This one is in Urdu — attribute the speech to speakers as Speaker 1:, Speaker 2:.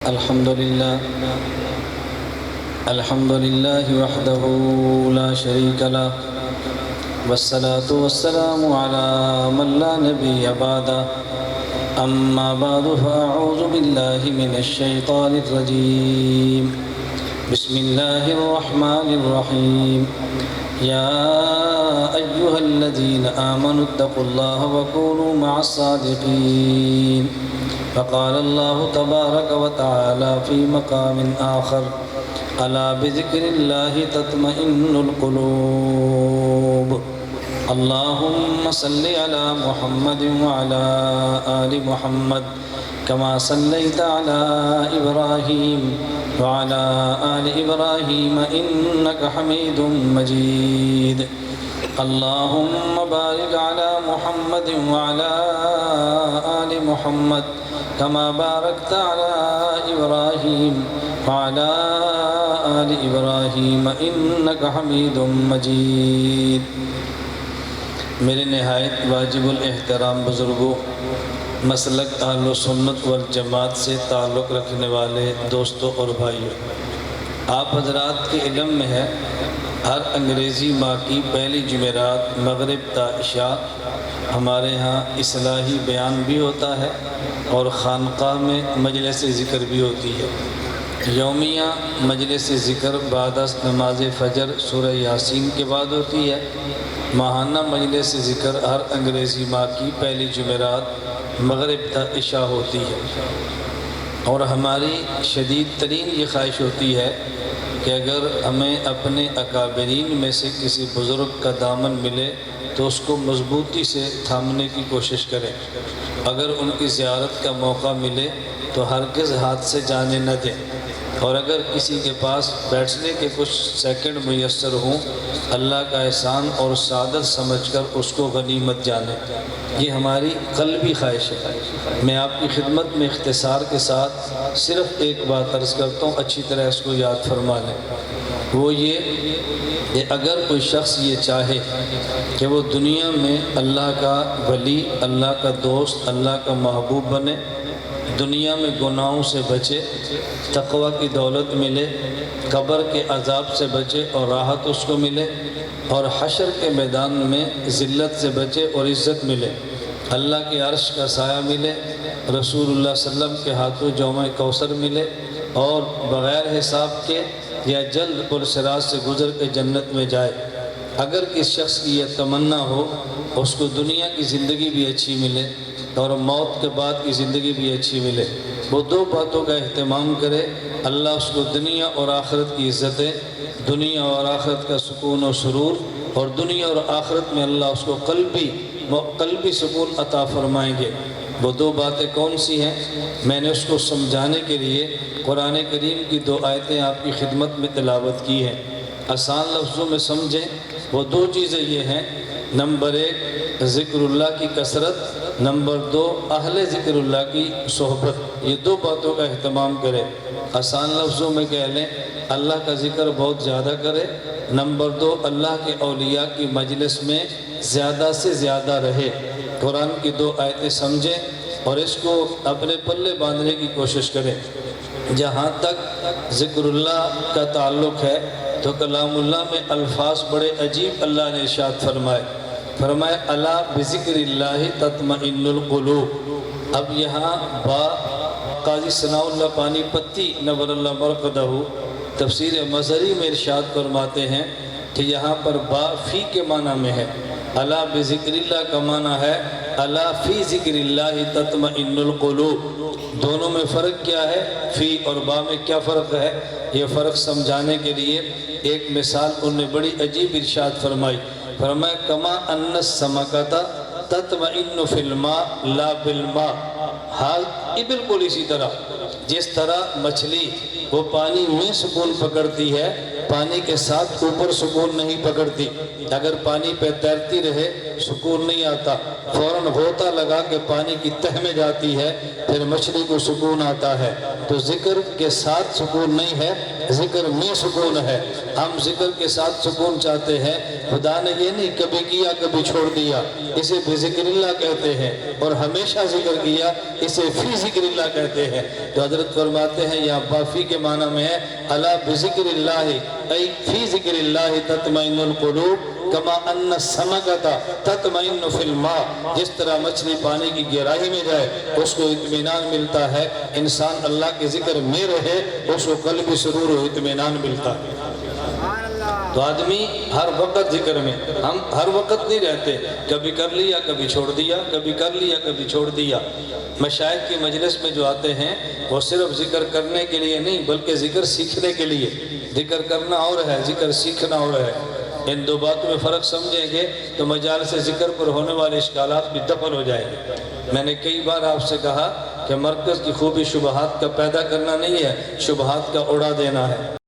Speaker 1: الحمد لله وحده لا شريك له والصلاة والسلام على من لا نبي بعده أما بعد فأعوذ بالله من الشيطان الرجيم بسم الله الرحمن الرحيم يا أيها الذين آمنوا اتقوا الله وكونوا مع الصادقين فقال الله تبارك وتعالى في مقام آخر ألا بذكر الله تطمئن القلوب اللهم صل على محمد وعلى آل محمد كما صليت على إبراهيم وعلى آل إبراهيم إنك حميد مجيد اللهم بارك على محمد وعلى آل محمد كما باركت على إبراهيم وعلى آل إبراهيم إنك حميد مجيد میرے نہایت واجب الاحترام بزرگوں، مسلک اہل سنت والجماعت سے تعلق رکھنے والے دوستوں اور بھائیوں، آپ حضرات کے علم میں ہے ہر انگریزی ماہ کی پہلی جمعرات مغرب تا عشاء ہمارے ہاں اصلاحی بیان بھی ہوتا ہے اور خانقاہ میں مجلس ذکر بھی ہوتی ہے۔ یومیہ مجلس ذکر بعد از نماز فجر سورہ یاسین کے بعد ہوتی ہے۔ ماہانہ مجلس ذکر ہر انگریزی ماہ کی پہلی جمعرات مغرب تا عشاء ہوتی ہے، اور ہماری شدید ترین یہ خواہش ہوتی ہے کہ اگر ہمیں اپنے اکابرین میں سے کسی بزرگ کا دامن ملے تو اس کو مضبوطی سے تھامنے کی کوشش کریں، اگر ان کی زیارت کا موقع ملے تو ہرگز ہاتھ سے جانے نہ دیں، اور اگر کسی کے پاس بیٹھنے کے کچھ سیکنڈ میسر ہوں اللہ کا احسان اور سعادت سمجھ کر اس کو غنیمت جانیں۔ یہ ہماری قلبی خواہش ہے۔ میں آپ کی خدمت میں اختصار کے ساتھ صرف ایک بات عرض کرتا ہوں، اچھی طرح اس کو یاد فرما لیں، وہ یہ کہ اگر کوئی شخص یہ چاہے کہ وہ دنیا میں اللہ کا ولی، اللہ کا دوست، اللہ کا محبوب بنے، دنیا میں گناہوں سے بچے، تقوی کی دولت ملے، قبر کے عذاب سے بچے اور راحت اس کو ملے، اور حشر کے میدان میں ذلت سے بچے اور عزت ملے، اللہ کے عرش کا سایہ ملے، رسول اللہ صلی اللہ علیہ وسلم کے ہاتھوں جوم کوثر ملے، اور بغیر حساب کے یا جلد پرصراط سے گزر کے جنت میں جائے، اگر کس شخص کی یہ تمنا ہو اس کو دنیا کی زندگی بھی اچھی ملے اور موت کے بعد کی زندگی بھی اچھی ملے، وہ دو باتوں کا اہتمام کرے، اللہ اس کو دنیا اور آخرت کی عزتیں، دنیا اور آخرت کا سکون و سرور، اور دنیا اور آخرت میں اللہ اس کو قلبی سکون عطا فرمائیں گے۔ وہ دو باتیں کون سی ہیں؟ میں نے اس کو سمجھانے کے لیے قرآن کریم کی دو آیتیں آپ کی خدمت میں تلاوت کی ہیں، آسان لفظوں میں سمجھیں۔ وہ دو چیزیں یہ ہیں، نمبر ایک ذکر اللہ کی کثرت، نمبر دو اہل ذکر اللہ کی صحبت۔ یہ دو باتوں کا اہتمام کرے، آسان لفظوں میں کہہ لیں اللہ کا ذکر بہت زیادہ کرے، نمبر دو اللہ کے اولیاء کی مجلس میں زیادہ سے زیادہ رہے۔ قرآن کی دو آیتیں سمجھیں اور اس کو اپنے پلے باندھنے کی کوشش کریں۔ جہاں تک ذکر اللہ کا تعلق ہے تو کلام اللہ میں الفاظ بڑے عجیب اللہ نے ارشاد فرمائے الا بذکر اللہ تطمئن القلوب۔ اب یہاں با قاضی ثناء اللہ پانی پتی نور اللہ مرقدہ تفسیر مظہری میں ارشاد فرماتے ہیں کہ یہاں پر با فی کے معنی میں ہے، الا بذکر اللہ کا معنی ہے الا فی ذکر اللہ تطمئن القلوب۔ دونوں میں فرق کیا ہے؟ فی اور با میں کیا فرق ہے؟ یہ فرق سمجھانے کے لیے ایک مثال انہوں نے بڑی عجیب ارشاد فرمائی کما ان السمکۃ تطمئن فی الماء لا بالماء۔ حال یہ بالکل اسی طرح جس طرح مچھلی وہ پانی میں سکون پکڑتی ہے، پانی کے ساتھ اوپر سکون نہیں پکڑتی، اگر پانی پہ تیرتی رہے سکون نہیں آتا، فوراً غوطہ لگا کے پانی کی تہ میں جاتی ہے، پھر مچھلی کو سکون آتا ہے۔ تو ذکر کے ساتھ سکون نہیں ہے، ذکر میں سکون ہے۔ ہم ذکر کے ساتھ سکون چاہتے ہیں، خدا نے یہ نہیں کبھی کیا کبھی چھوڑ دیا، اسے بے ذکر اللہ کہتے ہیں، اور ہمیشہ ذکر کیا اسے فی ذکر اللہ کہتے ہیں۔ تو حضرت فرماتے ہیں یہاں بافی کے معنی میں ہے الا بذکر اللہ ای فی ذکر اللہ تطمئن القلوب کما ان السمکۃ تطمئن فی الماء، جس طرح مچھلی پانی کی گہرائی میں جائے اس کو اطمینان ملتا ہے، انسان اللہ کے ذکر میں رہے اس کو قلبی سرور و اطمینان ملتا ہے۔ تو آدمی ہر وقت ذکر میں، ہم ہر وقت نہیں رہتے، کبھی کر لیا کبھی چھوڑ دیا، کبھی کر لیا کبھی چھوڑ دیا۔ مشائخ کی مجلس میں جو آتے ہیں وہ صرف ذکر کرنے کے لیے نہیں بلکہ ذکر سیکھنے کے لیے، ذکر کرنا اور ہے ذکر سیکھنا اور ہے۔ ان دو باتوں میں فرق سمجھیں گے تو مجالس ذکر پر ہونے والے اشکالات بھی دفن ہو جائیں گے۔ میں نے کئی بار آپ سے کہا کہ مرکز کی خوبی شبہات کا پیدا کرنا نہیں ہے، شبہات کا اڑا دینا ہے۔